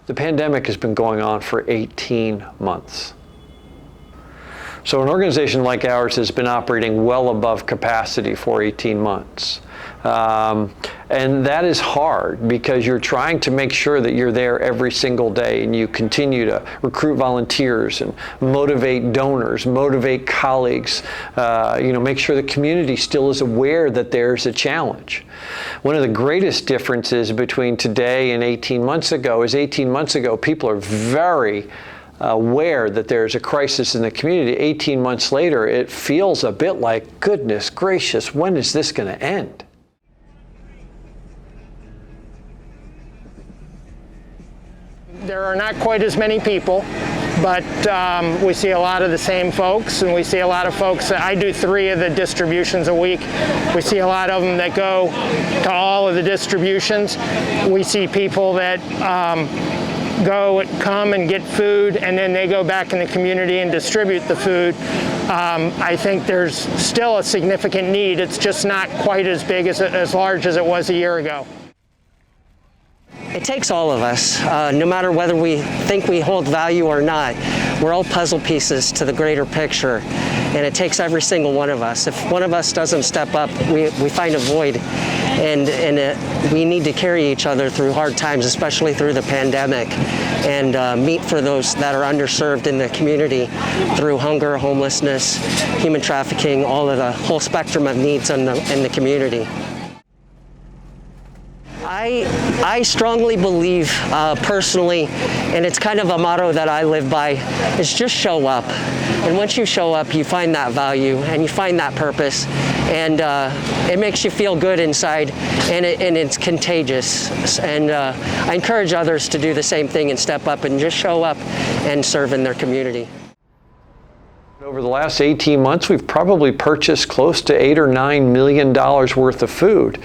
The pandemic has been going on for 18 months. So an organization like ours has been operating well above capacity for 18 months. And that is hard because you're trying to make sure that you're there every single day and you continue to recruit volunteers and motivate donors, motivate colleagues, make sure the community still is aware that there's a challenge. One of the greatest differences between today and 18 months ago is 18 months ago, people are very aware that there's a crisis in the community. 18 months later, it feels a bit like, goodness gracious, when is this going to end? There are not quite as many people, but we see a lot of the same folks, and we see a lot of folks. I do 3 of the distributions a week. We see a lot of them that go to all of the distributions. We see people that come and get food, and then they go back in the community and distribute the food. I think there's still a significant need. It's just not quite as big, as large as it was a year ago. It takes all of us, no matter whether we think we hold value or not. We're all puzzle pieces to the greater picture, and it takes every single one of us. If one of us doesn't step up, we find a void, and we need to carry each other through hard times, especially through the pandemic, and meet for those that are underserved in the community through hunger, homelessness, human trafficking, all of the whole spectrum of needs in the community. I strongly believe personally, and it's kind of a motto that I live by, is just show up. And once you show up, you find that value and you find that purpose, and it makes you feel good inside, and it's contagious. And I encourage others to do the same thing and step up and just show up and serve in their community. Over the last 18 months, we've probably purchased close to $8 or $9 million worth of food.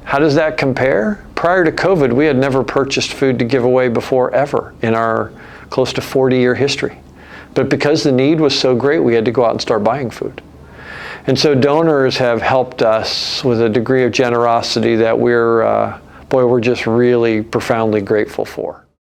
How does that compare? Prior to COVID, we had never purchased food to give away before, ever, in our close to 40-year history. But because the need was so great, we had to go out and start buying food. And so donors have helped us with a degree of generosity that we're just really profoundly grateful for.